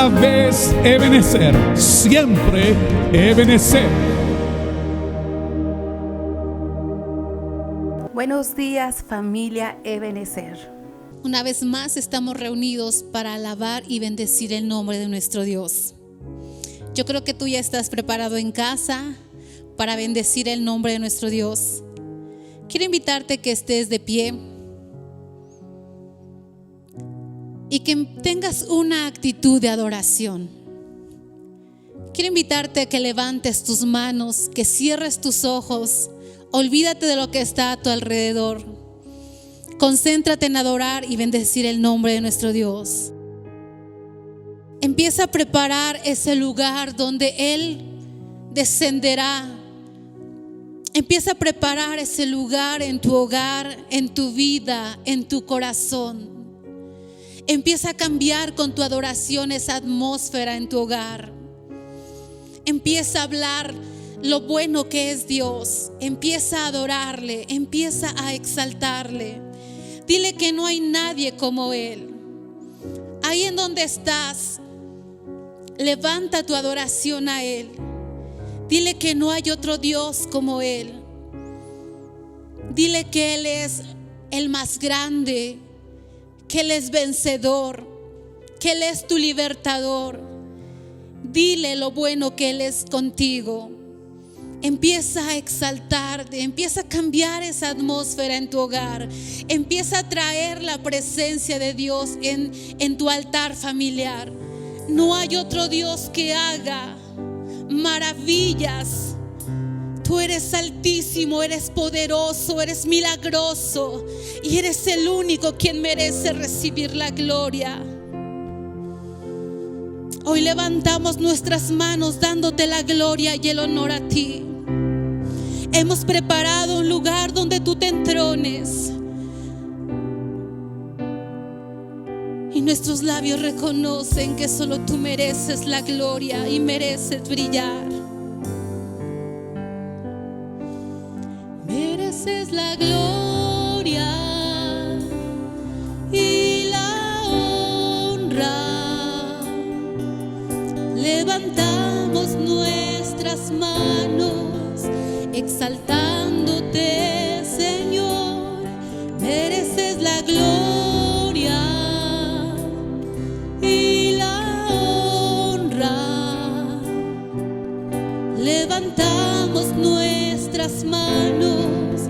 una vez Ebenezer, siempre Ebenezer. Buenos días, familia Ebenezer. Una vez más estamos reunidos para alabar y bendecir el nombre de nuestro Dios. Yo creo que tú ya estás preparado en casa para bendecir el nombre de nuestro Dios. Quiero invitarte que estés de pie y que tengas una actitud de adoración. Quiero invitarte a que levantes tus manos, que cierres tus ojos. Olvídate de lo que está a tu alrededor. Concéntrate en adorar y bendecir el nombre de nuestro Dios. Empieza a preparar ese lugar donde Él descenderá. Empieza a preparar ese lugar en tu hogar, en tu vida, en tu corazón. Empieza a cambiar con tu adoración esa atmósfera en tu hogar. Empieza a hablar lo bueno que es Dios. Empieza a adorarle, empieza a exaltarle. Dile que no hay nadie como Él. Ahí en donde estás, levanta tu adoración a Él. Dile que no hay otro Dios como Él. Dile que Él es el más grande, que Él es vencedor, que Él es tu libertador. Dile lo bueno que Él es contigo. Empieza a exaltarte, empieza a cambiar esa atmósfera en tu hogar. Empieza a traer la presencia de Dios en tu altar familiar. No hay otro Dios que haga maravillas. Tú eres altísimo, eres poderoso, eres milagroso y eres el único quien merece recibir la gloria. Hoy levantamos nuestras manos dándote la gloria y el honor a ti. Hemos preparado un lugar donde tú te entrones y nuestros labios reconocen que solo tú mereces la gloria y mereces brillar. Mereces la gloria y la honra. Levantamos nuestras manos exaltándote, Señor. Mereces la gloria y la honra. Levantamos nuestras manos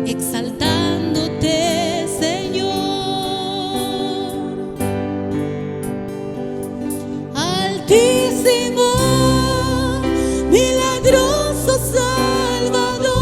exaltándote, Señor. Altísimo, milagroso Salvador,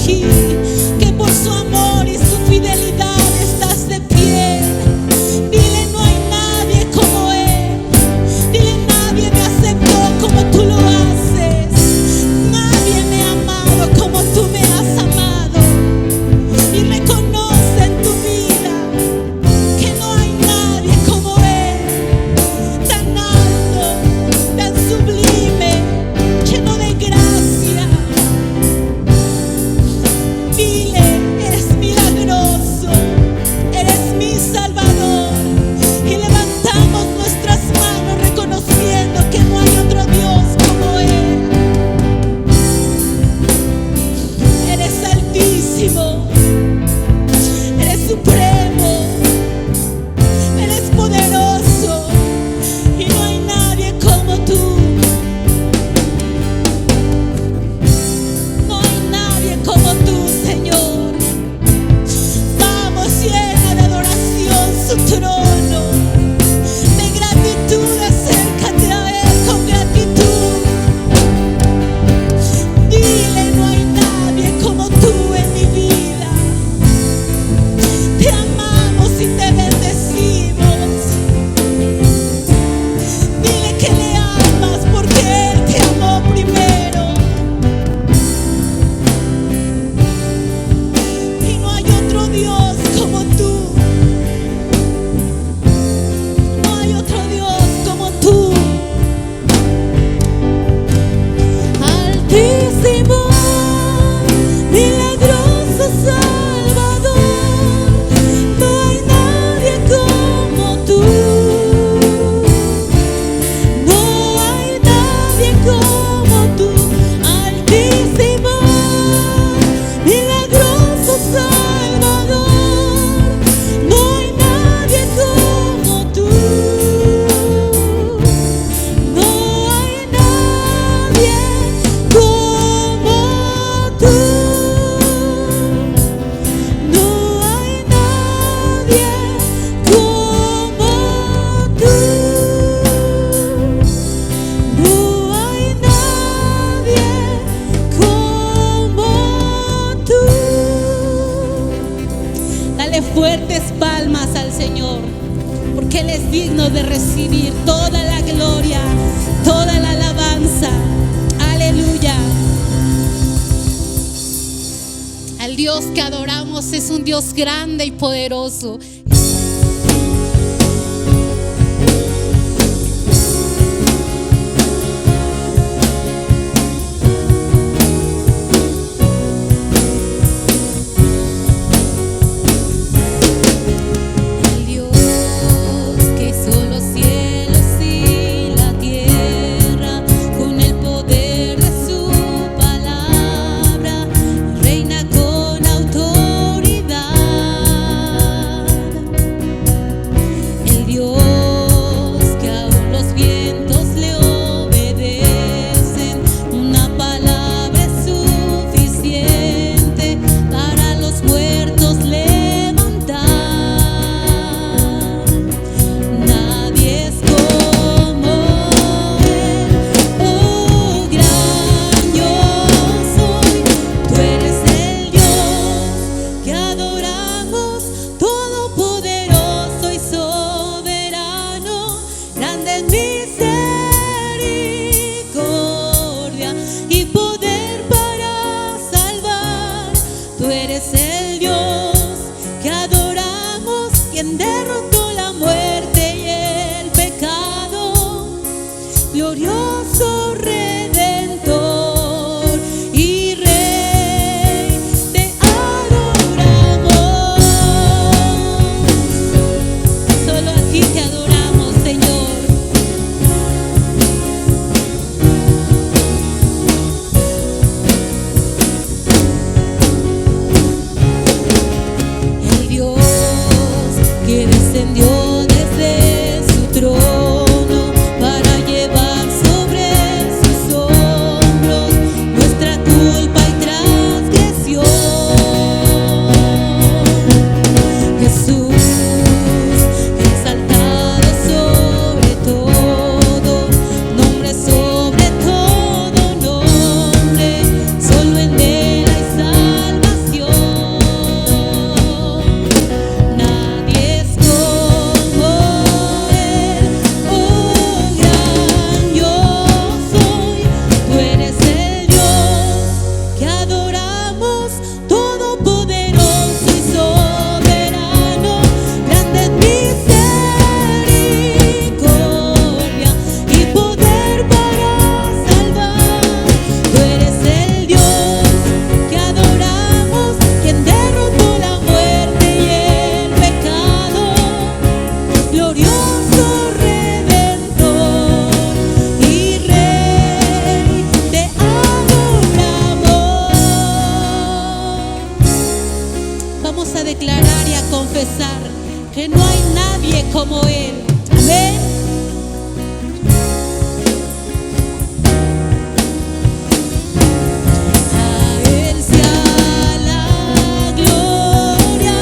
aquí, que por su amor y su fidelidad estás de pie. Dile, no hay nadie como Él. Dile, nadie me aceptó como tú lo haces. Nadie me ha amado como tú me has amado. Y reconoce en tu vida que no hay nadie como Él, tan alto, tan sublime, lleno de gracia. Dile, eres milagroso, eres mi Salvador. Y levantamos nuestras manos reconociendo que no hay otro Dios como Él. Eres altísimo, eres supremo, eres poderoso y no hay nadie como tú. No hay nadie como tú, Señor. Vamos, llena de adoración su trono, de gratitud, acércate a Él con gratitud. Dile, no hay nadie como tú en mi vida. Te amamos y te bendecimos. Dile que le amas porque Él te amó primero. Y no hay otro Dios como tú. No hay otro Dios como tú. Altísimo, milagroso Salvador, no hay nadie como tú. No hay nadie como tú. Altísimo, milagroso Salvador, no hay nadie como tú. No hay nadie como tú. No hay nadie como tú. No hay nadie como tú. Dale fuertes palmas al Señor, porque Él es digno de recibir toda la gloria, toda la alabanza. Aleluya. Al Dios que adoramos es un Dios grande y poderoso. El Dios que hizo los cielos y la tierra con el poder de su palabra, reina con autoridad. El Dios que aún los vientos le obedecen, una palabra es suficiente para los muertos levantar. Nadie es como Él, oh gran yo soy. Tú eres el Dios que adoramos, todopoderoso y soberano, grande en misericordia y poder para salvar. Tú eres el Dios que adoramos, quien derrotó la muerte y el pecado, glorioso Redentor y Rey, te adoramos. Solo a ti te adoramos, Señor. adoramos, todopoderoso y soberano, grande en misericordia y poder para salvar. Tú eres el Dios que adoramos, quien derrotó la muerte y el pecado, glorioso Redentor y Rey, te adoramos. Vamos a declarar y a confesar que no hay nadie como Él. Amén. A Él sea la gloria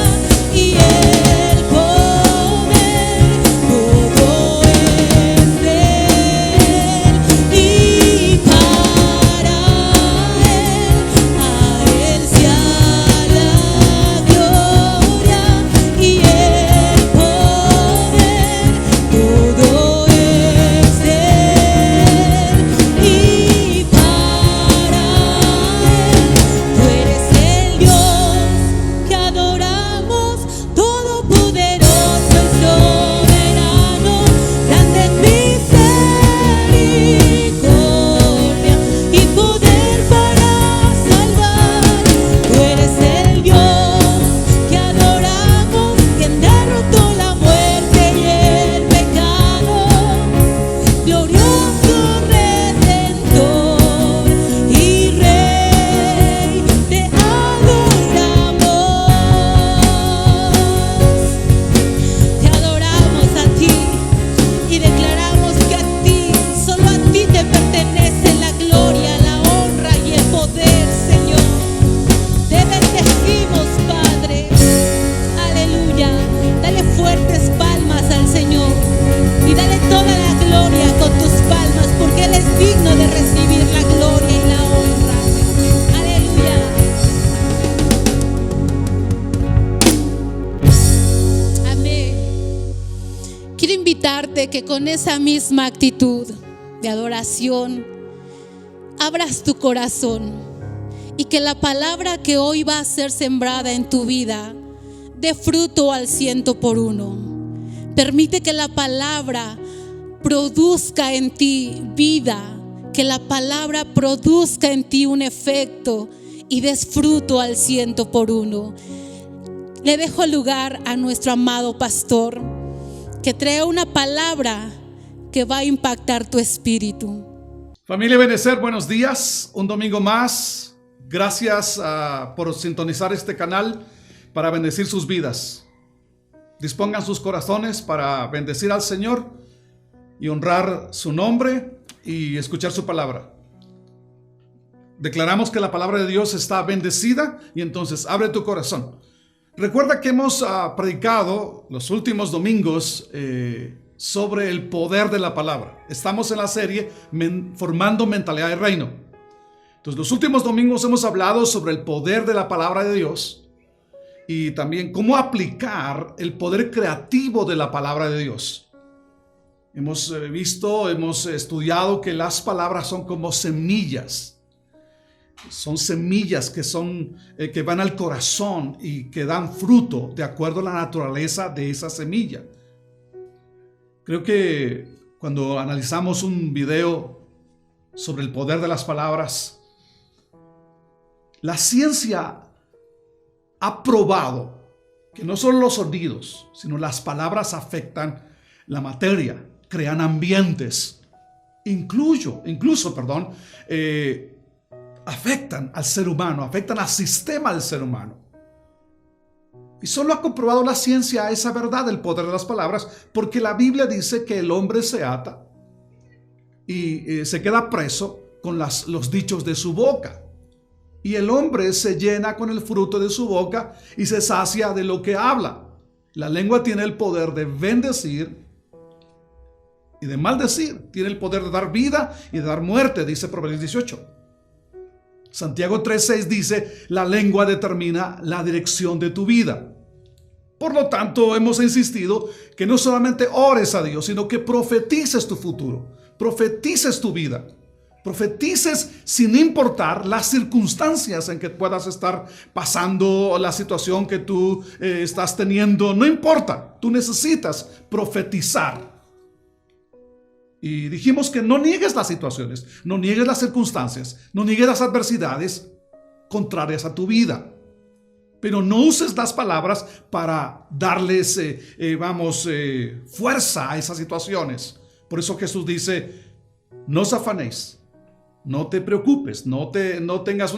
y el poder, todo es de Él y para Él. A Él sea la gloria y el poder, todo es de Él y para Él. Tú eres el Dios que adoramos, todopoderoso y soberano, grande en misericordia y poder para salvar. Tú eres el Dios que adoramos, quien derrotó la muerte y el pecado, glorioso Redentor y Rey, te adoramos. Te adoramos a ti y declaramos que a ti, solo a ti te pertenece la gloria, la honra y el poder, Señor. Te bendecimos, Padre. Aleluya. Dale fuertes palmas al Señor y dale toda la gloria con tus palmas, porque Él es digno de recibir la gloria y la honra. Aleluya. Amén. Quiero invitarte que con esa misma actitud de adoración abras tu corazón y que la palabra que hoy va a ser sembrada en tu vida dé fruto al 100%. Permite que la palabra produzca en ti vida, que la palabra produzca en ti un efecto y des fruto al 100%. Le dejo lugar a nuestro amado pastor, que trae una palabra que va a impactar tu espíritu. Familia Ebenecer, buenos días. Un domingo más. Gracias por sintonizar este canal para bendecir sus vidas. Dispongan sus corazones para bendecir al Señor y honrar su nombre y escuchar su palabra. Declaramos que la palabra de Dios está bendecida y entonces abre tu corazón. Recuerda que hemos predicado los últimos domingos sobre el poder de la palabra. Estamos en la serie Formando Mentalidad de Reino. Entonces, los últimos domingos hemos hablado sobre el poder de la palabra de Dios y también cómo aplicar el poder creativo de la palabra de Dios. Hemos estudiado que las palabras son como semillas. Son semillas que van al corazón y que dan fruto de acuerdo a la naturaleza de esa semilla. Creo que cuando analizamos un video sobre el poder de las palabras, la ciencia ha probado que no solo los sonidos, sino las palabras afectan la materia, crean ambientes, incluso, afectan al ser humano, afectan al sistema del ser humano. Y solo ha comprobado la ciencia esa verdad del poder de las palabras, porque la Biblia dice que el hombre se ata y se queda preso con los dichos de su boca. Y el hombre se llena con el fruto de su boca y se sacia de lo que habla. La lengua tiene el poder de bendecir y de maldecir. Tiene el poder de dar vida y de dar muerte, dice Proverbios 18. Santiago 3:6 dice: la lengua determina la dirección de tu vida. Por lo tanto, hemos insistido que no solamente ores a Dios, sino que profetices tu futuro, profetices tu vida. Profetices sin importar las circunstancias en que puedas estar pasando, la situación que tú estás teniendo. No importa, tú necesitas profetizar. Y dijimos que no niegues las situaciones, no niegues las circunstancias, no niegues las adversidades contrarias a tu vida. Pero no uses las palabras para darles, fuerza a esas situaciones. Por eso Jesús dice, no os afanéis, no te preocupes, no tengas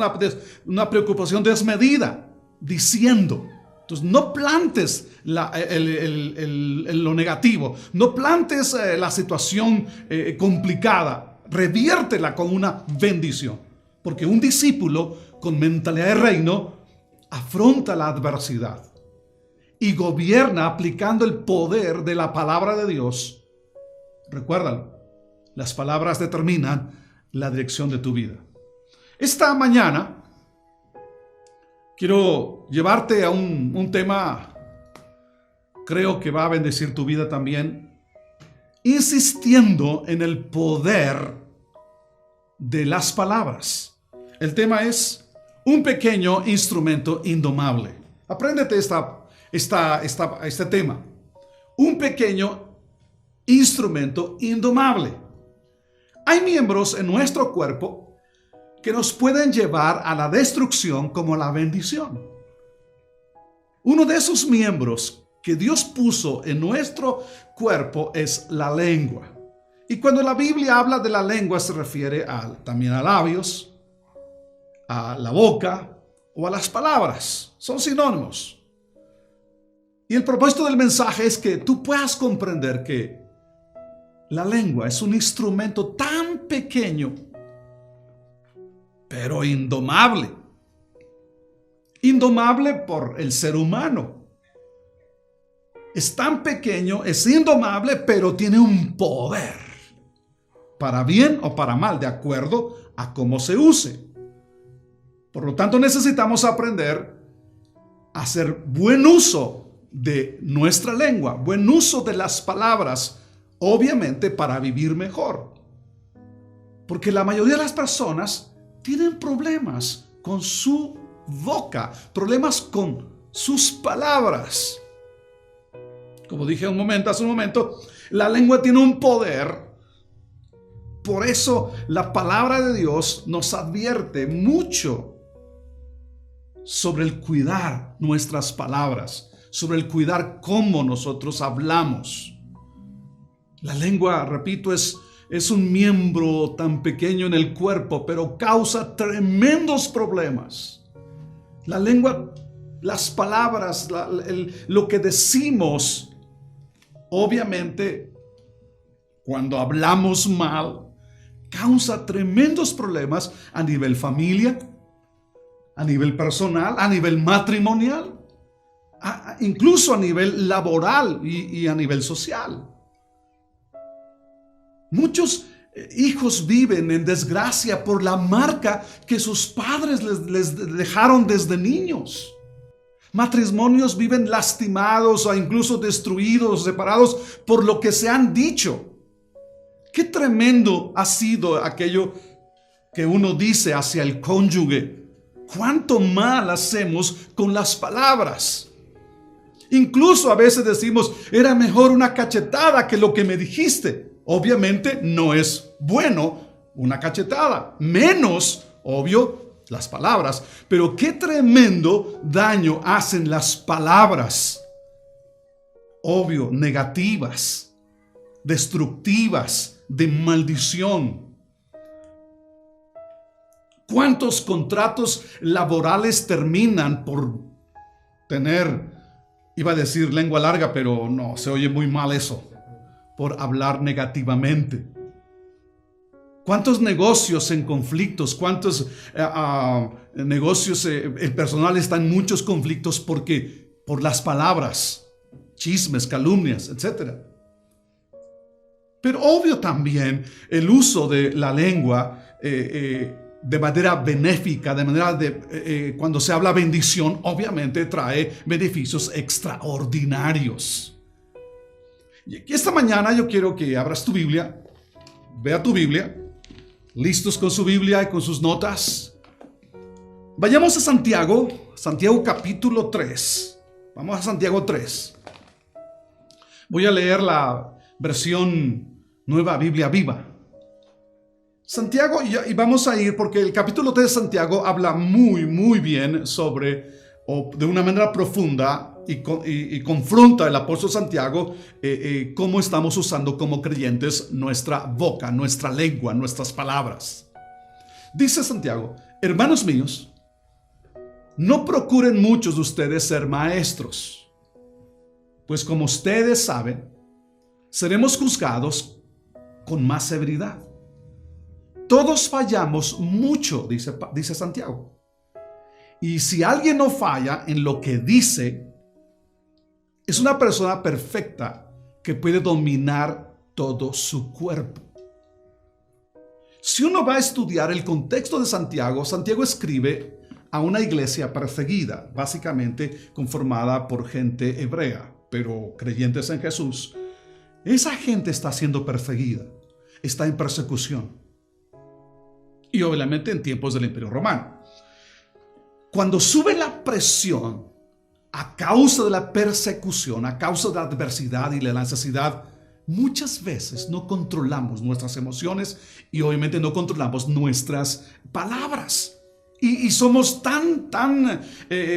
una preocupación desmedida, diciendo. Entonces, no plantes lo negativo, no plantes la situación complicada, reviértela con una bendición. Porque un discípulo con mentalidad de reino afronta la adversidad y gobierna aplicando el poder de la palabra de Dios. Recuérdalo, las palabras determinan la dirección de tu vida. Esta mañana quiero llevarte a un tema, creo que va a bendecir tu vida también, insistiendo en el poder de las palabras. El tema es un pequeño instrumento indomable. Apréndete este tema. Un pequeño instrumento indomable. Hay miembros en nuestro cuerpo que nos pueden llevar a la destrucción como la bendición. Uno de esos miembros que Dios puso en nuestro cuerpo es la lengua. Y cuando la Biblia habla de la lengua se refiere también a labios, a la boca o a las palabras. Son sinónimos. Y el propósito del mensaje es que tú puedas comprender que la lengua es un instrumento tan pequeño, pero indomable. Indomable por el ser humano. Es tan pequeño, es indomable, pero tiene un poder. Para bien o para mal, de acuerdo a cómo se use. Por lo tanto, necesitamos aprender a hacer buen uso de nuestra lengua, buen uso de las palabras, obviamente para vivir mejor. Porque la mayoría de las personas tienen problemas con su boca, problemas con sus palabras. Como dije hace un momento, la lengua tiene un poder. Por eso la palabra de Dios nos advierte mucho sobre el cuidar nuestras palabras, sobre el cuidar cómo nosotros hablamos. La lengua, repito, es un miembro tan pequeño en el cuerpo, pero causa tremendos problemas. La lengua, las palabras, lo que decimos, obviamente, cuando hablamos mal, causa tremendos problemas a nivel familia, a nivel personal, a nivel matrimonial, incluso a nivel laboral y a nivel social. Muchos hijos viven en desgracia por la marca que sus padres les dejaron desde niños. Matrimonios viven lastimados o incluso destruidos, separados por lo que se han dicho. Qué tremendo ha sido aquello que uno dice hacia el cónyuge. Cuánto mal hacemos con las palabras. Incluso a veces decimos, era mejor una cachetada que lo que me dijiste. Obviamente no es bueno una cachetada, menos, obvio, las palabras. Pero qué tremendo daño hacen las palabras. Obvio, negativas, destructivas, de maldición. ¿Cuántos contratos laborales terminan por tener, iba a decir lengua larga, pero no, se oye muy mal eso, por hablar negativamente? ¿Cuántos negocios en conflictos? ¿Cuántos negocios, el personal está en muchos conflictos por las palabras, chismes, calumnias, etc.? Pero obvio también el uso de la lengua de manera benéfica, de manera cuando se habla bendición, obviamente trae beneficios extraordinarios. Y esta mañana yo quiero que abras tu Biblia, vea tu Biblia, ¿Listos con su Biblia y con sus notas? Vayamos a Santiago capítulo 3. Vamos a Santiago 3. Voy a leer la versión Nueva Biblia Viva. Santiago, y vamos a ir porque el capítulo 3 de Santiago habla muy bien sobre, o de una manera profunda, y confronta el apóstol Santiago cómo estamos usando como creyentes nuestra boca, nuestra lengua, nuestras palabras. Dice Santiago: hermanos míos, no procuren muchos de ustedes ser maestros, pues como ustedes saben, seremos juzgados con más severidad. Todos fallamos mucho, dice Santiago. Y si alguien no falla en lo que dice, es una persona perfecta que puede dominar todo su cuerpo. Si uno va a estudiar el contexto de Santiago, Santiago escribe a una iglesia perseguida, básicamente conformada por gente hebrea, pero creyentes en Jesús. Esa gente está siendo perseguida, está en persecución. Y obviamente en tiempos del Imperio Romano. Cuando sube la presión a causa de la persecución, a causa de la adversidad y la necesidad, muchas veces no controlamos nuestras emociones y obviamente no controlamos nuestras palabras. Y somos tan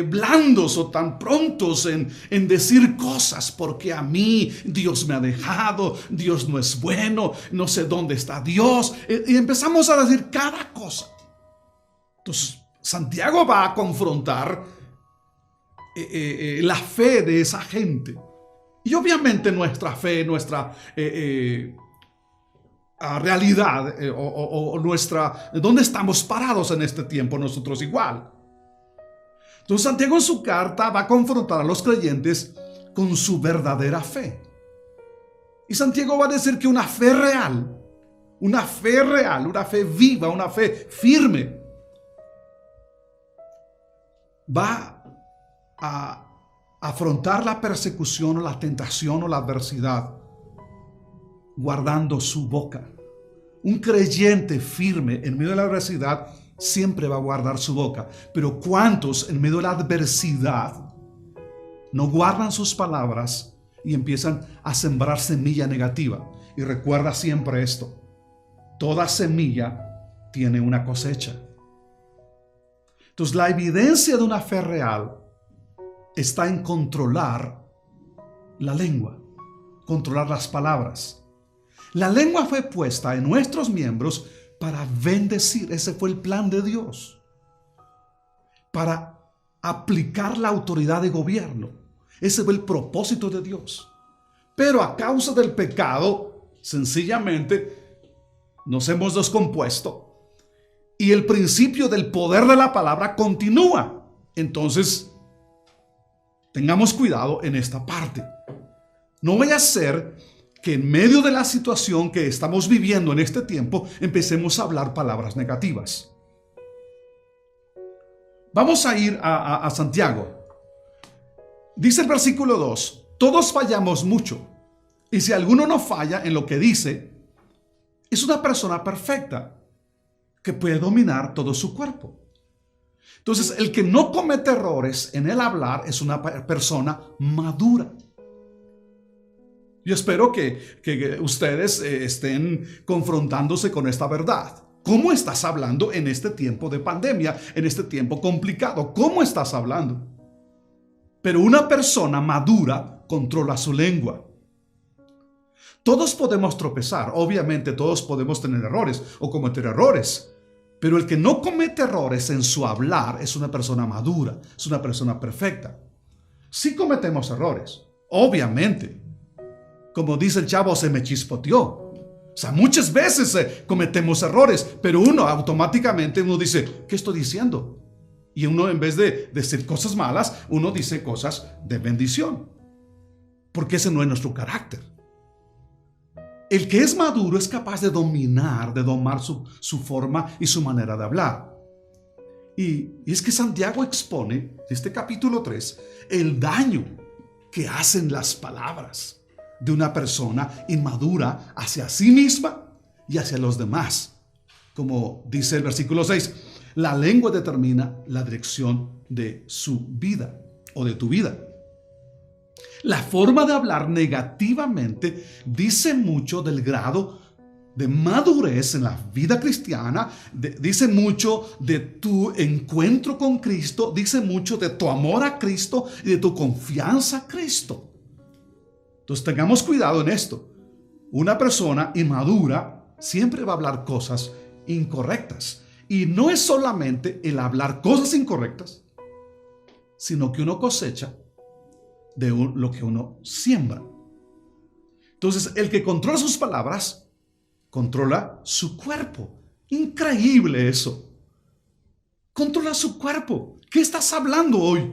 blandos o tan prontos en decir cosas, porque a mí Dios me ha dejado, Dios no es bueno, no sé dónde está Dios. Y empezamos a decir cada cosa. Entonces, Santiago va a confrontar la fe de esa gente. Y obviamente nuestra fe, nuestra realidad o nuestra, ¿dónde estamos parados en este tiempo nosotros igual? Entonces Santiago en su carta va a confrontar a los creyentes con su verdadera fe. Y Santiago va a decir que una fe real, una fe viva, una fe firme, va a afrontar la persecución o la tentación o la adversidad guardando su boca. Un creyente firme en medio de la adversidad siempre va a guardar su boca. Pero ¿cuántos en medio de la adversidad no guardan sus palabras y empiezan a sembrar semilla negativa? Y recuerda siempre esto: toda semilla tiene una cosecha. Entonces la evidencia de una fe real está en controlar la lengua, controlar las palabras. La lengua fue puesta en nuestros miembros para bendecir. Ese fue el plan de Dios. Para aplicar la autoridad de gobierno. Ese fue el propósito de Dios. Pero a causa del pecado, sencillamente nos hemos descompuesto. Y el principio del poder de la palabra continúa. Entonces, tengamos cuidado en esta parte. No vaya a ser que en medio de la situación que estamos viviendo en este tiempo, empecemos a hablar palabras negativas. Vamos a ir a Santiago. Dice el versículo 2: todos fallamos mucho, y si alguno no falla en lo que dice, es una persona perfecta que puede dominar todo su cuerpo. Entonces, el que no comete errores en el hablar es una persona madura. Yo espero que ustedes estén confrontándose con esta verdad. ¿Cómo estás hablando en este tiempo de pandemia, en este tiempo complicado? ¿Cómo estás hablando? Pero una persona madura controla su lengua. Todos podemos tropezar, obviamente todos podemos tener errores o cometer errores. Pero el que no comete errores en su hablar es una persona madura, es una persona perfecta. Sí cometemos errores, obviamente. Como dice el chavo, se me chispoteó. O sea, muchas veces cometemos errores, pero automáticamente dice, ¿qué estoy diciendo? Y uno, en vez de decir cosas malas, uno dice cosas de bendición. Porque ese no es nuestro carácter. El que es maduro es capaz de domar su forma y su manera de hablar. Y es que Santiago expone, en este capítulo 3, el daño que hacen las palabras de una persona inmadura hacia sí misma y hacia los demás. como dice el versículo 6. La lengua determina la dirección de su vida o de tu vida. La forma de hablar negativamente dice mucho del grado de madurez en la vida cristiana, dice mucho de tu encuentro con Cristo, dice mucho de tu amor a Cristo y de tu confianza a Cristo. Entonces tengamos cuidado en esto. Una persona inmadura siempre va a hablar cosas incorrectas. Y no es solamente el hablar cosas incorrectas, sino que uno cosecha de lo que uno siembra. Entonces, el que controla sus palabras, controla su cuerpo. Increíble eso. Controla su cuerpo. ¿Qué estás hablando hoy?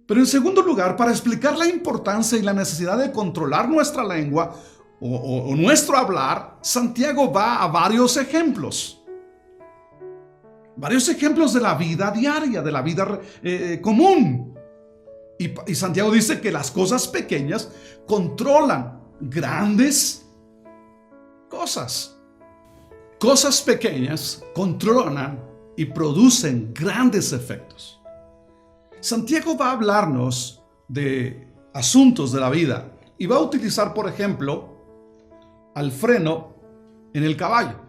Pero en segundo lugar, para explicar la importancia y la necesidad de controlar nuestra lengua o nuestro hablar, Santiago va a varios ejemplos. Varios ejemplos de la vida diaria, de la vida común. Y Santiago dice que las cosas pequeñas controlan grandes cosas. Cosas pequeñas controlan y producen grandes efectos. Santiago va a hablarnos de asuntos de la vida y va a utilizar, por ejemplo, al freno en el caballo.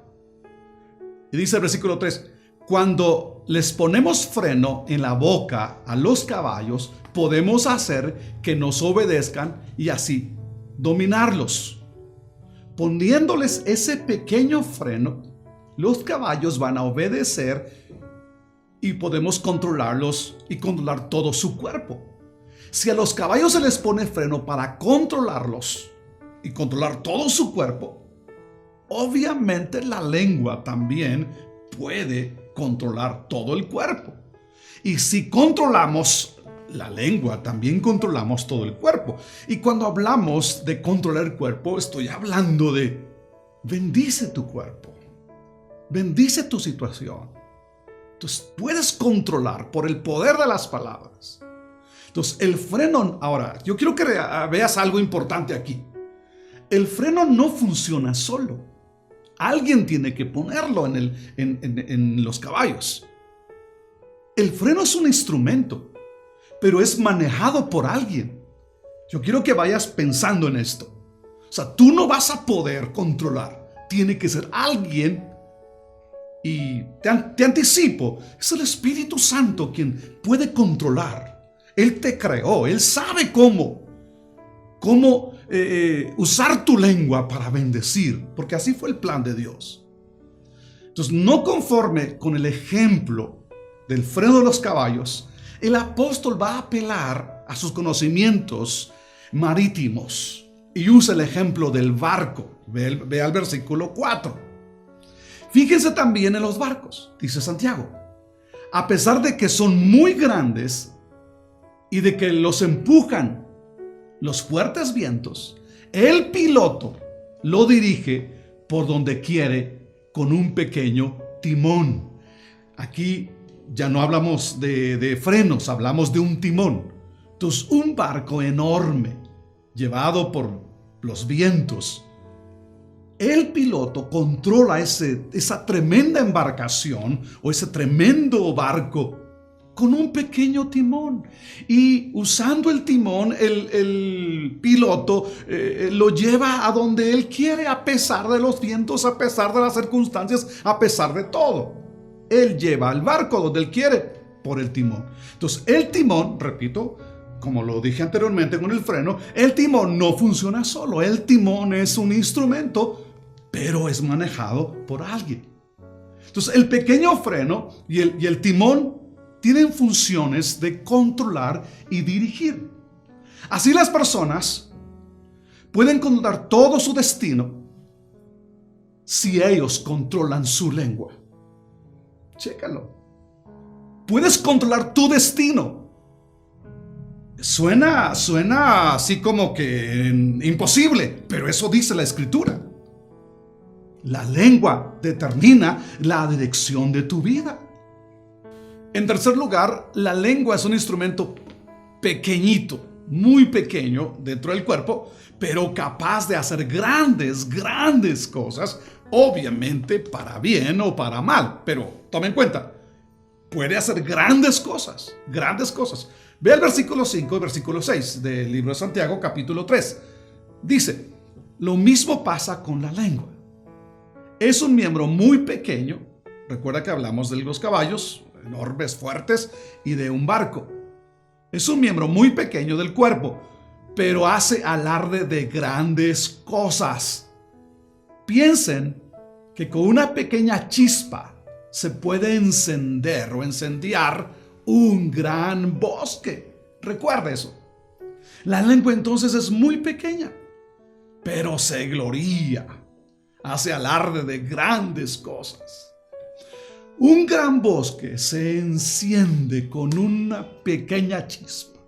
Y dice el versículo 3, cuando les ponemos freno en la boca a los caballos, podemos hacer que nos obedezcan y así dominarlos. Poniéndoles ese pequeño freno, los caballos van a obedecer y podemos controlarlos y controlar todo su cuerpo. Si a los caballos se les pone freno para controlarlos y controlar todo su cuerpo, obviamente la lengua también puede controlar todo el cuerpo. Y si controlamos la lengua, también controlamos todo el cuerpo. Y cuando hablamos de controlar el cuerpo, estoy hablando de bendice tu cuerpo, bendice tu situación. Entonces puedes controlar por el poder de las palabras. Entonces el freno, ahora yo quiero que veas algo importante aquí. El freno no funciona solo. Alguien tiene que ponerlo en los caballos. El freno es un instrumento, pero es manejado por alguien. Yo quiero que vayas pensando en esto. O sea, tú no vas a poder controlar. Tiene que ser alguien. Y te anticipo, es el Espíritu Santo quien puede controlar. Él te creó, Él sabe cómo usar tu lengua para bendecir, porque así fue el plan de Dios. Entonces, no conforme con el ejemplo del freno de los caballos, el apóstol va a apelar a sus conocimientos marítimos y usa el ejemplo del barco. Ve al versículo 4. Fíjense también en los barcos, dice Santiago. A pesar de que son muy grandes y de que los empujan los fuertes vientos, el piloto lo dirige por donde quiere con un pequeño timón. Aquí ya no hablamos de frenos, hablamos de un timón. Entonces, un barco enorme, llevado por los vientos, el piloto controla esa tremenda embarcación o ese tremendo barco con un pequeño timón. Y usando el timón, el piloto lo lleva a donde él quiere, a pesar de los vientos, a pesar de las circunstancias, a pesar de todo. Él lleva el barco donde él quiere por el timón. Entonces, el timón, repito, como lo dije anteriormente con el freno, el timón no funciona solo. El timón es un instrumento, pero es manejado por alguien. Entonces, el pequeño freno y el timón tienen funciones de controlar y dirigir. Así las personas pueden controlar todo su destino si ellos controlan su lengua. Chécalo. Puedes controlar tu destino. Suena así como que imposible, pero eso dice la Escritura. La lengua determina la dirección de tu vida. En tercer lugar, la lengua es un instrumento pequeñito, muy pequeño dentro del cuerpo, pero capaz de hacer grandes cosas obviamente para bien o para mal, pero tome en cuenta, puede hacer grandes cosas, grandes cosas. Ve el versículo 5 y versículo 6 del libro de Santiago, capítulo 3. Dice, lo mismo pasa con la lengua. Es un miembro muy pequeño. Recuerda que hablamos de los caballos, enormes, fuertes, y de un barco. Es un miembro muy pequeño del cuerpo, pero hace alarde de grandes cosas. Piensen que con una pequeña chispa se puede encender o incendiar un gran bosque. Recuerda eso. La lengua entonces es muy pequeña, pero se gloría, hace alarde de grandes cosas. Un gran bosque se enciende con una pequeña chispa.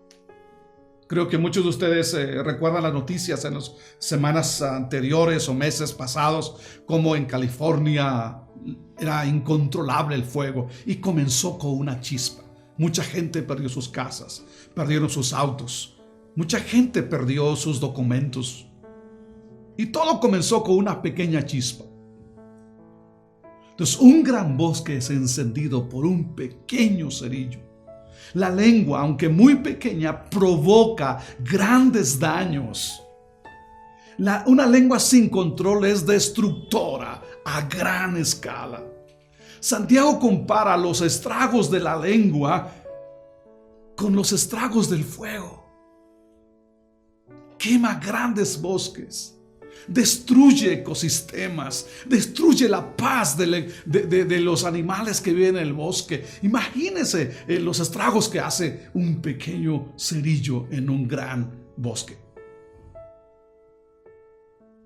Creo que muchos de ustedes recuerdan las noticias en las semanas anteriores o meses pasados, como en California era incontrolable el fuego y comenzó con una chispa. Mucha gente perdió sus casas, perdieron sus autos, mucha gente perdió sus documentos. Y todo comenzó con una pequeña chispa. Entonces, un gran bosque es encendido por un pequeño cerillo. La lengua, aunque muy pequeña, provoca grandes daños. Una lengua sin control es destructora a gran escala. Santiago compara los estragos de la lengua con los estragos del fuego. Quema grandes bosques. Destruye ecosistemas, destruye la paz de los animales que viven en el bosque. Imagínense los estragos que hace un pequeño cerillo en un gran bosque.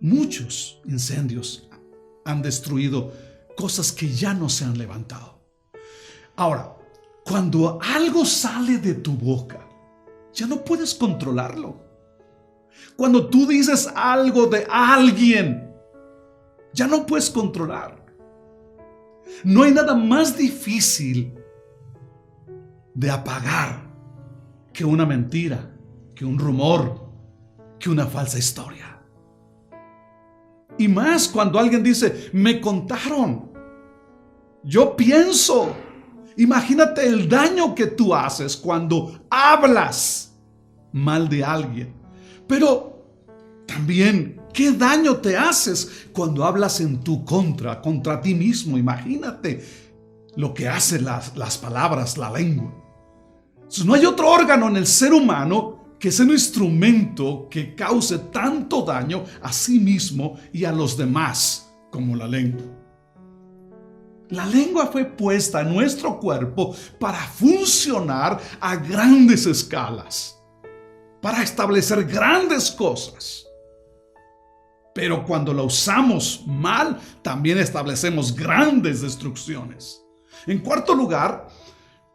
Muchos incendios han destruido cosas que ya no se han levantado. Ahora, cuando algo sale de tu boca, ya no puedes controlarlo. Cuando tú dices algo de alguien, ya no puedes controlar. No hay nada más difícil de apagar que una mentira, que un rumor, que una falsa historia. Y más cuando alguien dice, me contaron, yo pienso. Imagínate el daño que tú haces cuando hablas mal de alguien. Pero también, ¿qué daño te haces cuando hablas en tu contra ti mismo? Imagínate lo que hacen las palabras, la lengua. Entonces, no hay otro órgano en el ser humano que sea un instrumento que cause tanto daño a sí mismo y a los demás como la lengua. La lengua fue puesta en nuestro cuerpo para funcionar a grandes escalas, para establecer grandes cosas. Pero cuando la usamos mal, también establecemos grandes destrucciones. En cuarto lugar,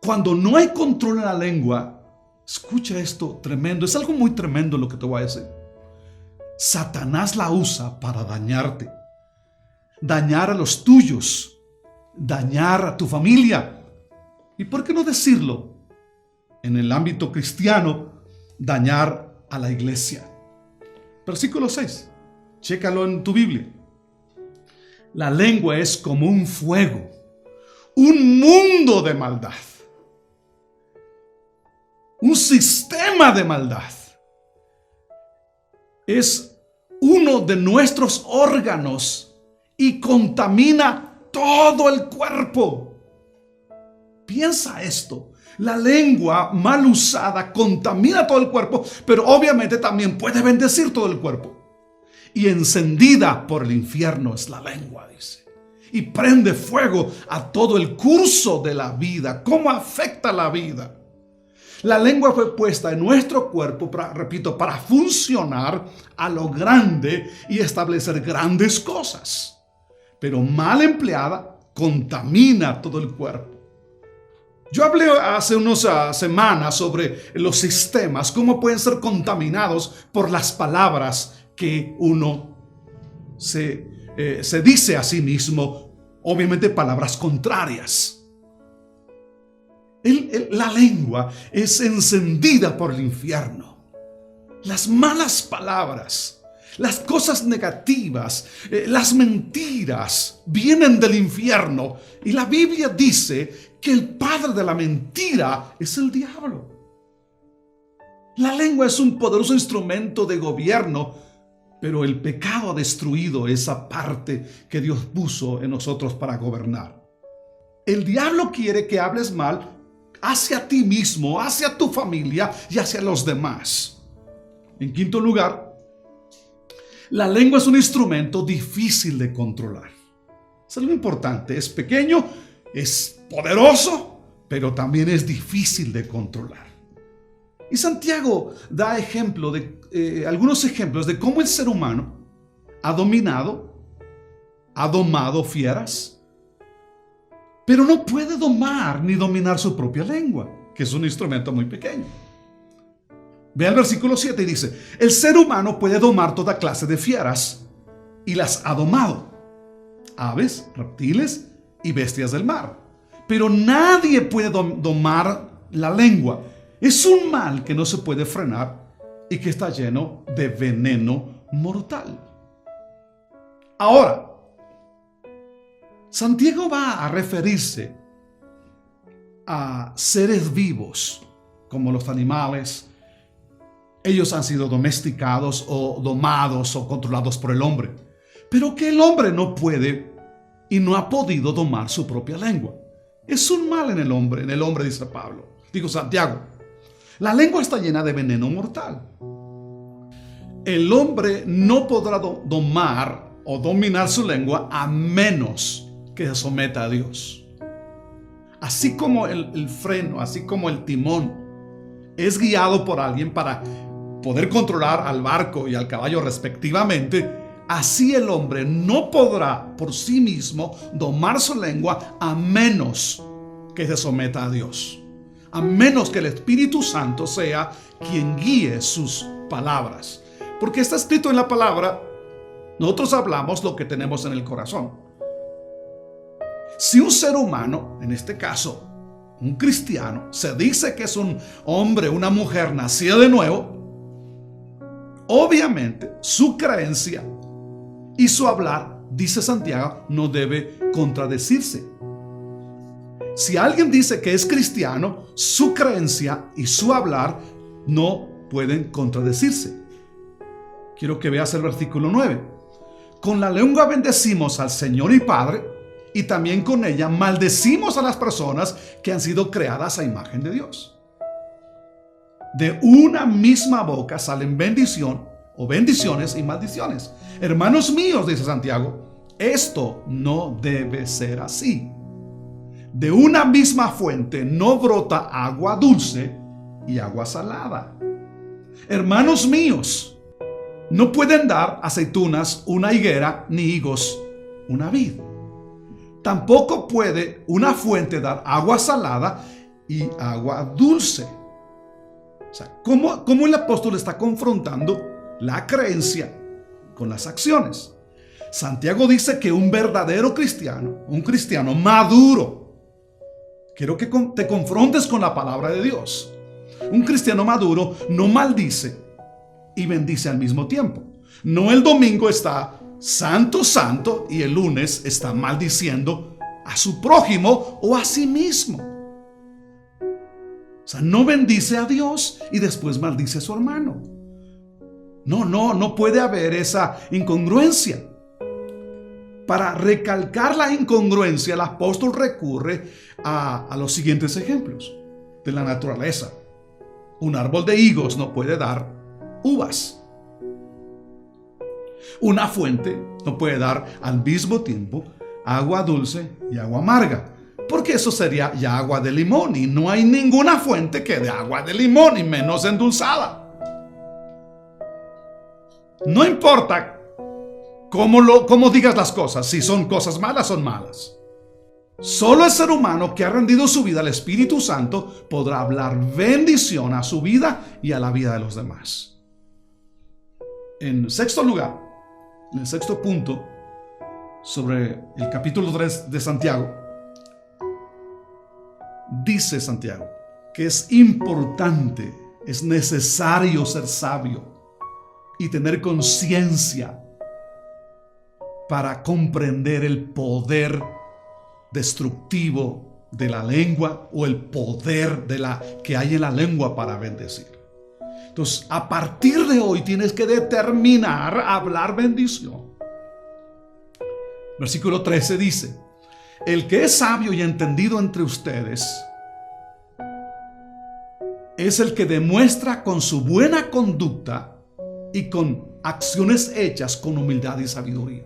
cuando no hay control en la lengua, escucha esto tremendo, es algo muy tremendo lo que te voy a decir. Satanás la usa para dañarte, dañar a los tuyos, dañar a tu familia. ¿Y por qué no decirlo? En el ámbito cristiano, dañar a la iglesia. Versículo 6. Chécalo en tu Biblia. La lengua es como un fuego, un mundo de maldad, un sistema de maldad. Es uno de nuestros órganos y contamina todo el cuerpo. Piensa esto. La lengua mal usada contamina todo el cuerpo, pero obviamente también puede bendecir todo el cuerpo. Y encendida por el infierno es la lengua, dice. Y prende fuego a todo el curso de la vida. ¿Cómo afecta la vida? La lengua fue puesta en nuestro cuerpo, para funcionar a lo grande y establecer grandes cosas. Pero mal empleada, contamina todo el cuerpo. Yo hablé hace unas semanas sobre los sistemas, cómo pueden ser contaminados por las palabras que uno se dice a sí mismo, obviamente palabras contrarias. La lengua es encendida por el infierno. Las malas palabras, Las cosas negativas, las mentiras vienen del infierno. Y la Biblia dice que el padre de la mentira es el diablo. La lengua es un poderoso instrumento de gobierno, pero el pecado ha destruido esa parte que Dios puso en nosotros para gobernar. El diablo quiere que hables mal hacia ti mismo, hacia tu familia y hacia los demás. En quinto lugar, la lengua es un instrumento difícil de controlar. Eso es lo importante. Es pequeño, es poderoso, pero también es difícil de controlar. Y Santiago da algunos ejemplos de cómo el ser humano ha domado fieras, pero no puede domar ni dominar su propia lengua, que es un instrumento muy pequeño. Ve al versículo 7 y dice: el ser humano puede domar toda clase de fieras y las ha domado, aves, reptiles y bestias del mar. Pero nadie puede domar la lengua. Es un mal que no se puede frenar y que está lleno de veneno mortal. Ahora, Santiago va a referirse a seres vivos como los animales. Ellos han sido domesticados o domados o controlados por el hombre, pero que el hombre no puede y no ha podido domar su propia lengua. Es un mal en el hombre, dice Santiago. La lengua está llena de veneno mortal. El hombre no podrá domar o dominar su lengua a menos que se someta a Dios. Así como el freno, así como el timón es guiado por alguien para poder controlar al barco y al caballo respectivamente, así el hombre no podrá por sí mismo domar su lengua a menos que se someta a Dios, a menos que el Espíritu Santo sea quien guíe sus palabras. Porque está escrito en la palabra: nosotros hablamos lo que tenemos en el corazón. Si un ser humano, en este caso un cristiano, se dice que es un hombre, una mujer nacida de nuevo, obviamente su creencia y su hablar, dice Santiago, no debe contradecirse. Si alguien dice que es cristiano, su creencia y su hablar no pueden contradecirse. Quiero que veas el versículo 9. Con la lengua bendecimos al Señor y Padre, y también con ella maldecimos a las personas que han sido creadas a imagen de Dios. De una misma boca salen bendición o bendiciones y maldiciones. Hermanos míos, dice Santiago, esto no debe ser así. De una misma fuente no brota agua dulce y agua salada. Hermanos míos, no pueden dar aceitunas una higuera, ni higos una vid. Tampoco puede una fuente dar agua salada y agua dulce. O sea, ¿cómo el apóstol está confrontando la creencia con las acciones? Santiago dice que un verdadero cristiano, un cristiano maduro, quiero que te confrontes con la palabra de Dios. Un cristiano maduro no maldice y bendice al mismo tiempo. No el domingo está santo, santo, y el lunes está maldiciendo a su prójimo o a sí mismo. O sea, no bendice a Dios y después maldice a su hermano. No puede haber esa incongruencia. Para recalcar la incongruencia, el apóstol recurre a los siguientes ejemplos de la naturaleza. Un árbol de higos no puede dar uvas. Una fuente no puede dar al mismo tiempo agua dulce y agua amarga, porque eso sería ya agua de limón, y no hay ninguna fuente que dé agua de limón, y menos endulzada. No importa cómo digas las cosas, si son cosas malas, son malas. Solo el ser humano que ha rendido su vida al Espíritu Santo podrá hablar bendición a su vida y a la vida de los demás. En sexto lugar, en el sexto punto, sobre el capítulo 3 de Santiago, dice Santiago que es importante, es necesario ser sabio. y tener conciencia para comprender el poder destructivo de la lengua o el poder que hay en la lengua para bendecir. Entonces, a partir de hoy tienes que determinar hablar bendición. Versículo 13 dice: el que es sabio y entendido entre ustedes es el que demuestra con su buena conducta y con acciones hechas con humildad y sabiduría.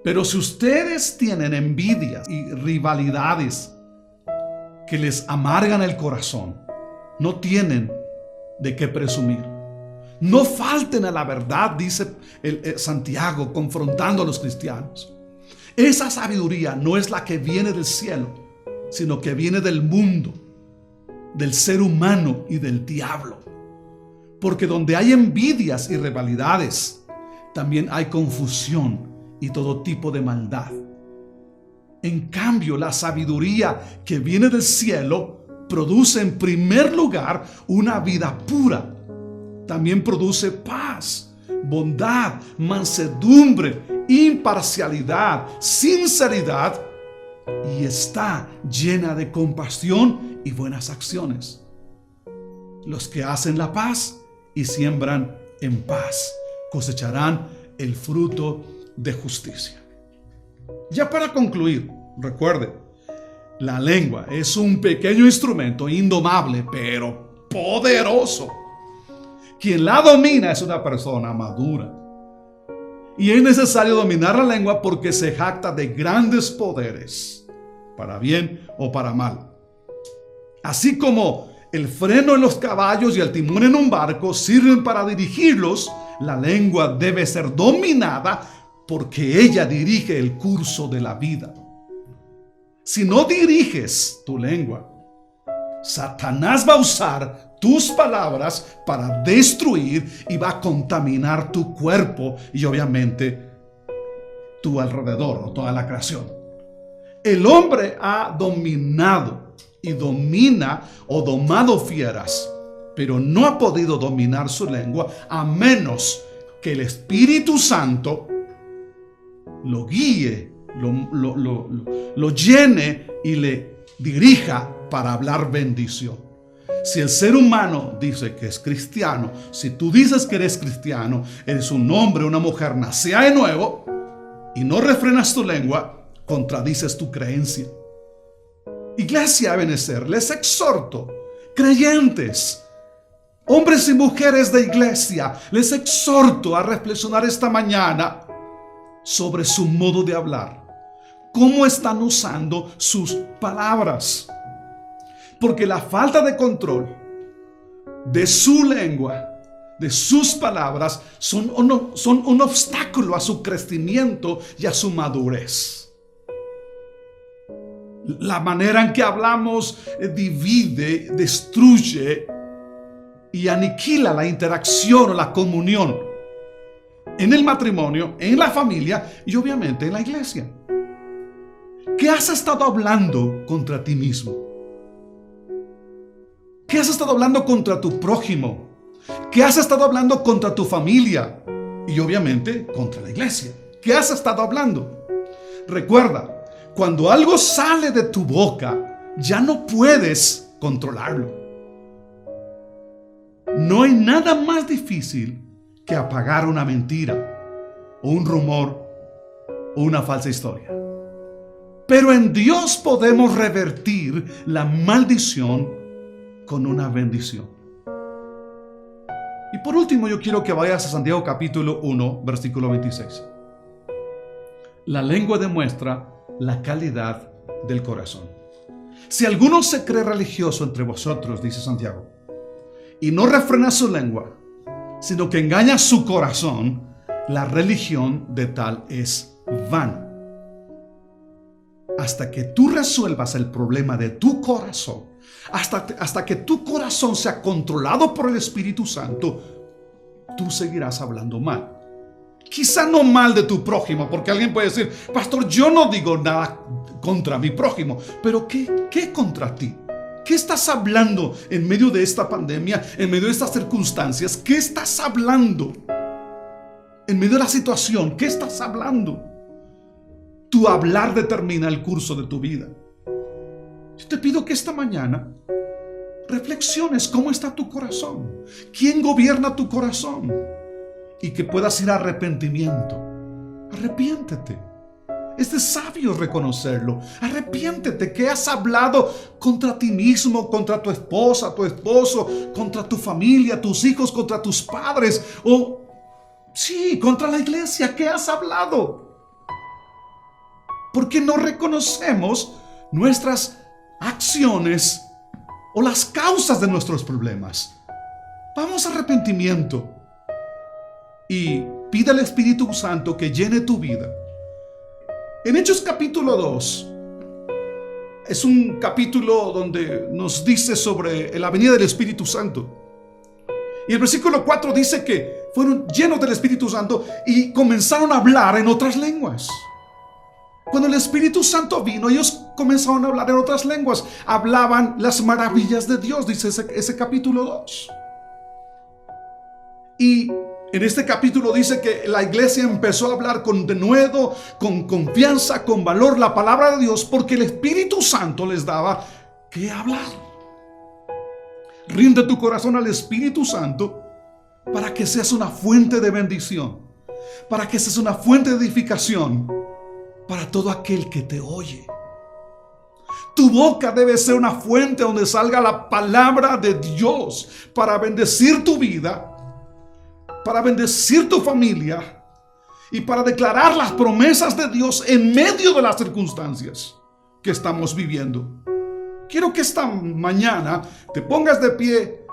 Pero si ustedes tienen envidias y rivalidades que les amargan el corazón, no tienen de qué presumir. No falten a la verdad, dice Santiago, confrontando a los cristianos. Esa sabiduría no es la que viene del cielo, sino que viene del mundo, del ser humano y del diablo. Porque donde hay envidias y rivalidades, también hay confusión y todo tipo de maldad. En cambio, la sabiduría que viene del cielo produce en primer lugar una vida pura. También produce paz, bondad, mansedumbre, imparcialidad, sinceridad, y está llena de compasión y buenas acciones. Los que hacen la paz y siembran en paz cosecharán el fruto de justicia. Ya para concluir, recuerde, la lengua es un pequeño instrumento indomable, pero poderoso. Quien la domina es una persona madura. Y es necesario dominar la lengua porque se jacta de grandes poderes, para bien o para mal. Así como el freno en los caballos y el timón en un barco sirven para dirigirlos, la lengua debe ser dominada porque ella dirige el curso de la vida. Si no diriges tu lengua, Satanás va a usar tus palabras para destruir y va a contaminar tu cuerpo y obviamente tu alrededor o toda la creación. El hombre ha dominado y domina o domado fieras, pero no ha podido dominar su lengua a menos que el Espíritu Santo lo guíe, lo llene y le dirija para hablar bendición. Si el ser humano dice que es cristiano, si tú dices que eres cristiano, eres un hombre, una mujer nacida de nuevo y no refrenas tu lengua, contradices tu creencia. Iglesia Ebenezer, les exhorto, creyentes, hombres y mujeres de iglesia, les exhorto a reflexionar esta mañana sobre su modo de hablar. ¿Cómo están usando sus palabras? Porque la falta de control de su lengua, de sus palabras, son un obstáculo a su crecimiento y a su madurez. La manera en que hablamos divide, destruye y aniquila la interacción o la comunión en el matrimonio, en la familia y obviamente en la iglesia. ¿Qué has estado hablando contra ti mismo? ¿Qué has estado hablando contra tu prójimo? ¿Qué has estado hablando contra tu familia? Y obviamente contra la iglesia. ¿Qué has estado hablando? Recuerda, cuando algo sale de tu boca, ya no puedes controlarlo. No hay nada más difícil que apagar una mentira, o un rumor, o una falsa historia. Pero en Dios podemos revertir la maldición con una bendición. Y por último, yo quiero que vayas a Santiago capítulo 1, versículo 26. La lengua demuestra la calidad del corazón. Si alguno se cree religioso entre vosotros, dice Santiago, y no refrena su lengua, sino que engaña su corazón, la religión de tal es vana. Hasta que tú resuelvas el problema de tu corazón, hasta que tu corazón sea controlado por el Espíritu Santo, tú seguirás hablando mal. Quizá no mal de tu prójimo, porque alguien puede decir, pastor, yo no digo nada contra mi prójimo, pero ¿qué contra ti? ¿Qué estás hablando en medio de esta pandemia, en medio de estas circunstancias? ¿Qué estás hablando en medio de la situación? ¿Qué estás hablando? Tu hablar determina el curso de tu vida. Yo te pido que esta mañana reflexiones cómo está tu corazón, quién gobierna tu corazón, y que puedas ir a arrepentimiento. Arrepiéntete. Es de sabio reconocerlo. Arrepiéntete que has hablado contra ti mismo, contra tu esposa, tu esposo, contra tu familia, tus hijos, contra tus padres, o sí, contra la iglesia. ¿Qué has hablado? Porque no reconocemos nuestras acciones o las causas de nuestros problemas. Vamos a arrepentimiento y pide al Espíritu Santo que llene tu vida. En Hechos capítulo 2 es un capítulo donde nos dice sobre la venida del Espíritu Santo. Y el versículo 4 dice que fueron llenos del Espíritu Santo y comenzaron a hablar en otras lenguas. Cuando el Espíritu Santo vino, ellos comenzaron a hablar en otras lenguas. Hablaban las maravillas de Dios, dice ese capítulo 2. Y en este capítulo dice que la iglesia empezó a hablar con denuedo, con confianza, con valor la palabra de Dios, porque el Espíritu Santo les daba que hablar. Rinde tu corazón al Espíritu Santo para que seas una fuente de bendición, para que seas una fuente de edificación para todo aquel que te oye. Tu boca debe ser una fuente donde salga la palabra de Dios para bendecir tu vida, para bendecir tu familia y para declarar las promesas de Dios en medio de las circunstancias que estamos viviendo. Quiero que esta mañana te pongas de pie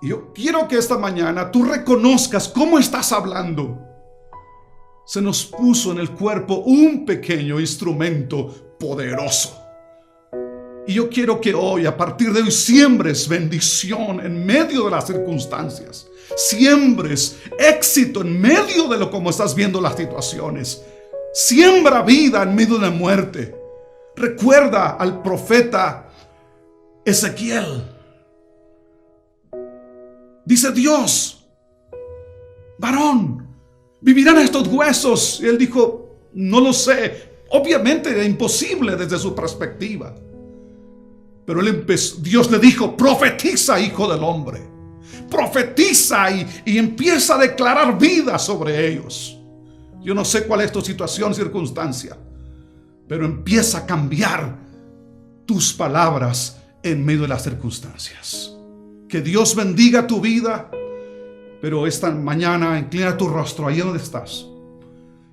y yo quiero que esta mañana tú reconozcas cómo estás hablando. Se nos puso en el cuerpo un pequeño instrumento poderoso. Y yo quiero que hoy, a partir de hoy, siembres bendición en medio de las circunstancias. Siembres éxito en medio de cómo estás viendo las situaciones. Siembra vida en medio de la muerte. Recuerda al profeta Ezequiel. Dice Dios: varón, ¿vivirán estos huesos? Y él dijo: no lo sé. Obviamente era imposible desde su perspectiva. Pero Dios le dijo: profetiza, hijo del hombre. Profetiza y empieza a declarar vida sobre ellos. Yo no sé cuál es tu situación, circunstancia, pero empieza a cambiar tus palabras en medio de las circunstancias. Que Dios bendiga tu vida. Pero esta mañana inclina tu rostro ahí donde estás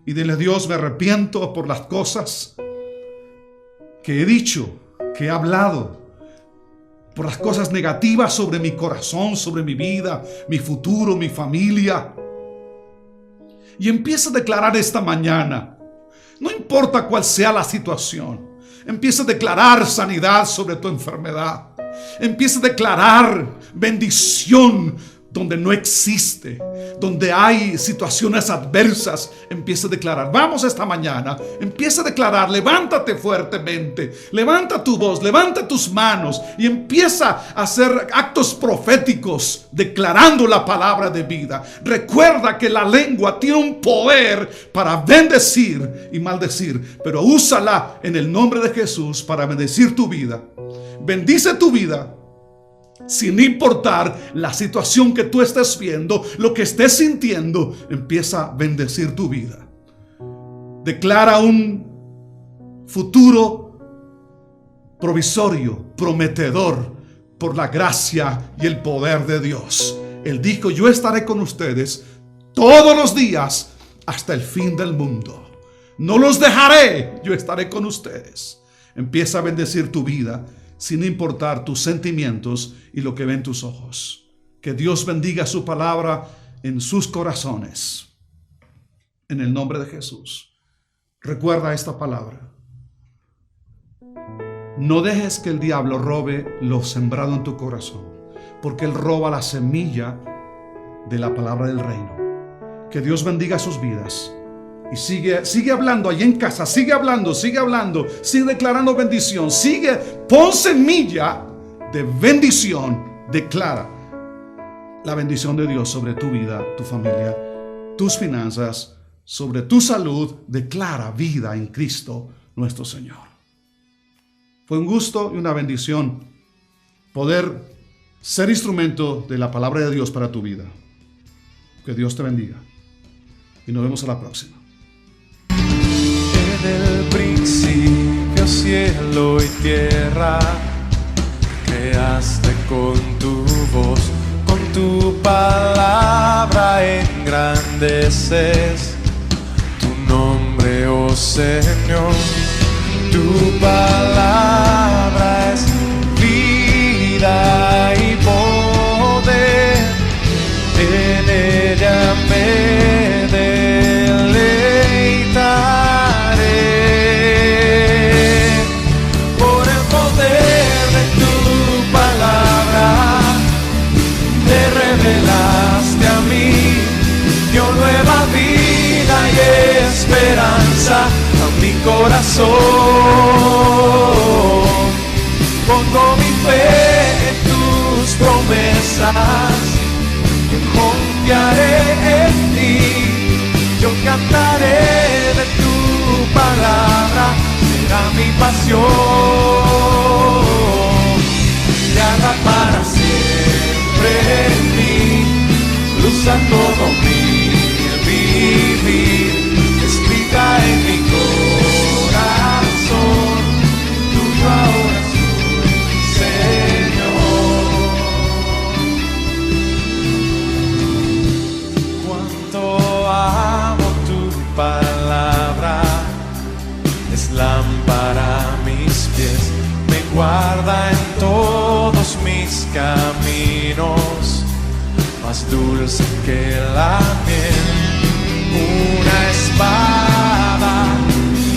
y dile: Dios, me arrepiento por las cosas que he dicho, que he hablado, por las cosas negativas sobre mi corazón, sobre mi vida, mi futuro, mi familia. Y empieza a declarar esta mañana, no importa cuál sea la situación, empieza a declarar sanidad sobre tu enfermedad. Empieza a declarar bendición donde no existe, donde hay situaciones adversas. Empieza a declarar. Vamos esta mañana, empieza a declarar. Levántate fuertemente, levanta tu voz, levanta tus manos y empieza a hacer actos proféticos declarando la palabra de vida. Recuerda que la lengua tiene un poder para bendecir y maldecir, pero úsala en el nombre de Jesús para bendecir tu vida. Bendice tu vida sin importar la situación que tú estés viendo, lo que estés sintiendo. Empieza a bendecir tu vida. Declara un futuro provisorio, prometedor, por la gracia y el poder de Dios. Él dijo: yo estaré con ustedes todos los días hasta el fin del mundo. No los dejaré, yo estaré con ustedes. Empieza a bendecir tu vida sin importar tus sentimientos y lo que ven tus ojos. Que Dios bendiga su palabra en sus corazones. En el nombre de Jesús. Recuerda esta palabra. No dejes que el diablo robe lo sembrado en tu corazón, porque él roba la semilla de la palabra del reino. Que Dios bendiga sus vidas. Y sigue hablando allí en casa, sigue hablando, sigue declarando bendición, pon semilla de bendición. Declara la bendición de Dios sobre tu vida, tu familia, tus finanzas, sobre tu salud. Declara vida en Cristo nuestro Señor. Fue un gusto y una bendición poder ser instrumento de la palabra de Dios para tu vida. Que Dios te bendiga. Y nos vemos a la próxima. En el principio cielo y tierra, creaste con tu voz, con tu palabra engrandeces tu nombre, oh Señor. Tu palabra es vida y poder, en ella me deleitaré. Por el poder de tu palabra te revelaste a mí, dio nueva vida y esperanza a mi corazón. Pongo mi fe en tus promesas, confiaré en ti, yo cantaré de tu palabra, será mi pasión. Y haga para siempre en mí, luz a todo mi vivir, escrita en mi corazón, tuyo ahora soy, Señor. Cuánto amo tu palabra, es lámpara a mis pies, me guarda en todos mis caminos, más dulce que la miel. Una espada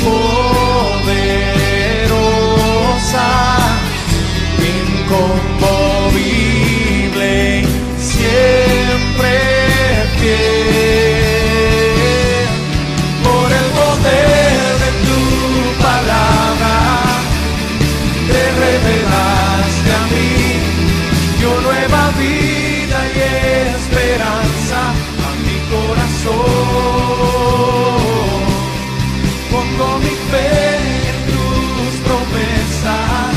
poderosa, inconmovible, siempre fiel. Por el poder de tu palabra te revelaste a mí, dio nueva vida y esperanza a mi corazón. Pongo mi fe en tus promesas,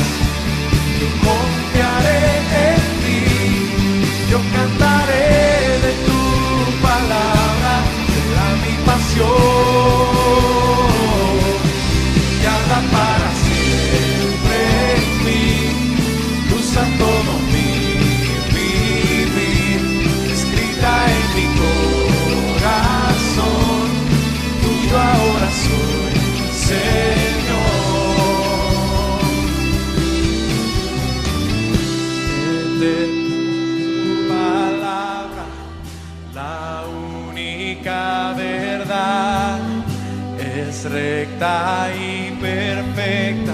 yo confiaré en ti, yo cantaré de tu palabra, será mi pasión. Y haga para siempre en mí, luz a todo mi vivir, escrita en mi corazón, tuyo ahora soy, Señor. De tu palabra, la única verdad, es recta y perfecta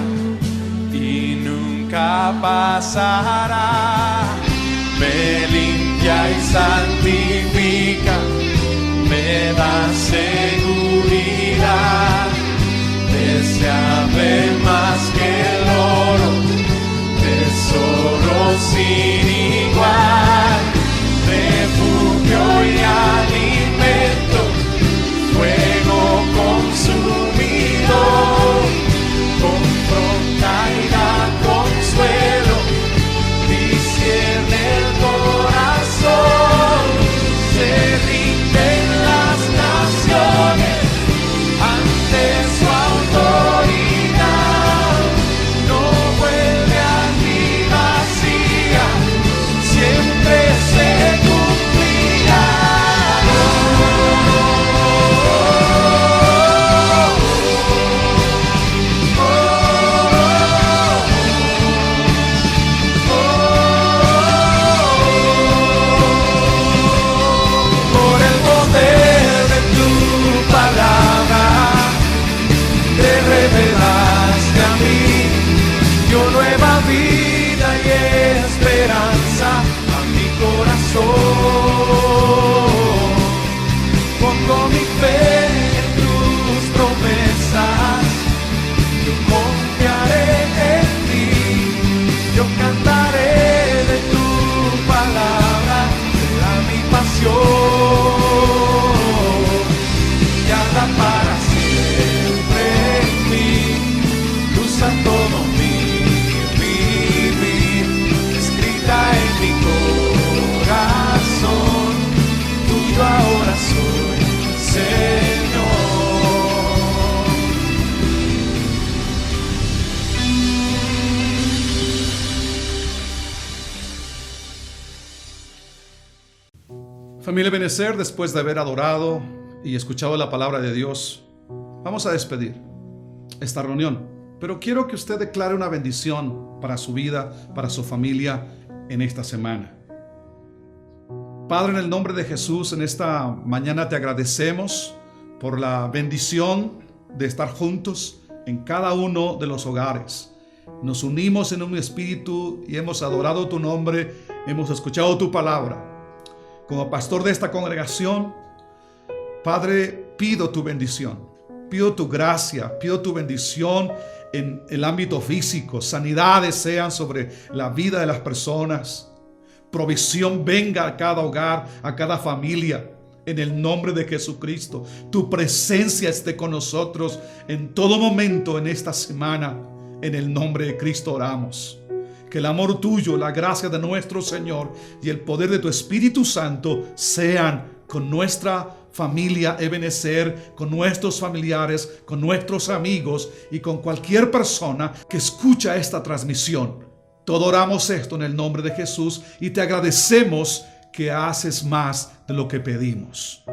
y nunca pasará. Me limpia y santifica, me da seguridad, deseable más que el oro, tesoro sin igual, refugio y alimento, fuego consumidor, confronta y da consuelo, discierne el corazón. Familia Ebenecer, después de haber adorado y escuchado la palabra de Dios, vamos a despedir esta reunión. Pero quiero que usted declare una bendición para su vida, para su familia en esta semana. Padre, en el nombre de Jesús, en esta mañana te agradecemos por la bendición de estar juntos en cada uno de los hogares. Nos unimos en un espíritu y hemos adorado tu nombre, hemos escuchado tu palabra. Como pastor de esta congregación, Padre, pido tu bendición, pido tu gracia, pido tu bendición en el ámbito físico. Sanidades sean sobre la vida de las personas. Provisión venga a cada hogar, a cada familia. En el nombre de Jesucristo, tu presencia esté con nosotros en todo momento en esta semana. En el nombre de Cristo oramos. Que el amor tuyo, la gracia de nuestro Señor y el poder de tu Espíritu Santo sean con nuestra familia Ebenecer, con nuestros familiares, con nuestros amigos y con cualquier persona que escucha esta transmisión. Todo oramos esto en el nombre de Jesús y te agradecemos que haces más de lo que pedimos.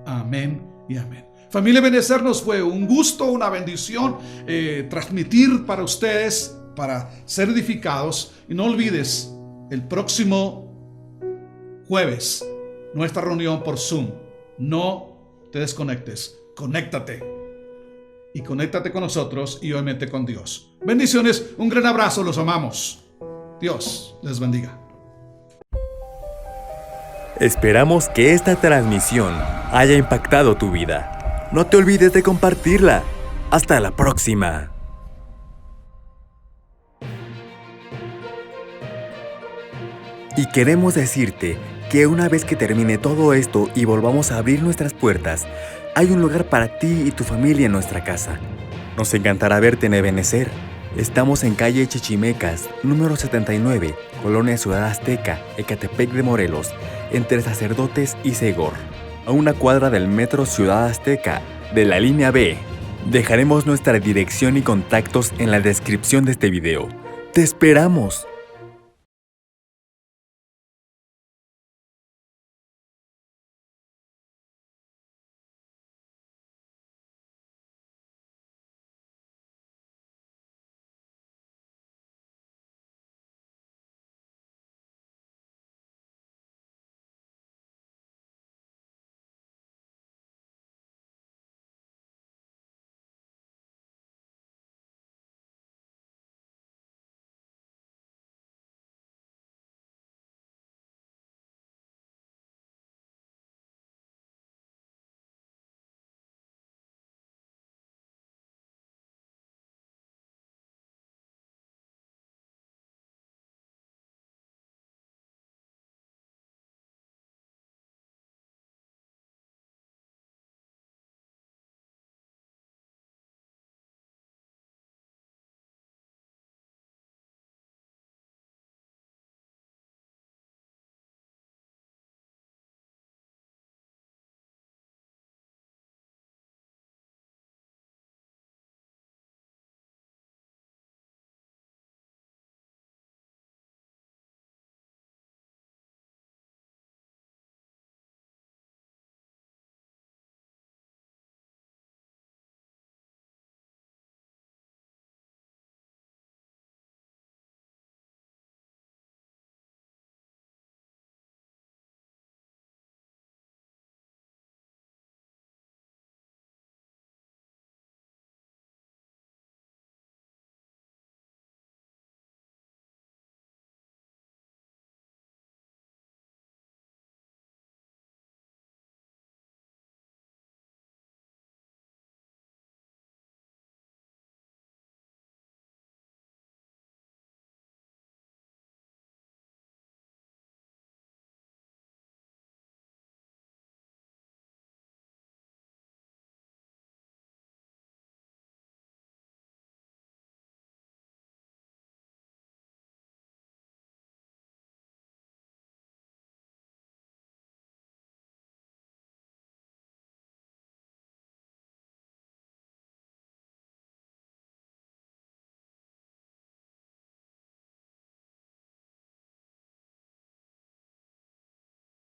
Amén y amén. Familia Ebenecer, nos fue un gusto, una bendición transmitir para ustedes, para ser edificados. Y no olvides, el próximo jueves, nuestra reunión por Zoom. No te desconectes, conéctate. Y conéctate con nosotros y obviamente con Dios. Bendiciones, un gran abrazo, los amamos. Dios les bendiga. Esperamos que esta transmisión haya impactado tu vida. No te olvides de compartirla. Hasta la próxima. Y queremos decirte que una vez que termine todo esto y volvamos a abrir nuestras puertas, hay un lugar para ti y tu familia en nuestra casa. Nos encantará verte en Ebenecer. Estamos en calle Chichimecas, número 79, Colonia Ciudad Azteca, Ecatepec de Morelos, entre Sacerdotes y Segor, a una cuadra del metro Ciudad Azteca, de la línea B. Dejaremos nuestra dirección y contactos en la descripción de este video. ¡Te esperamos!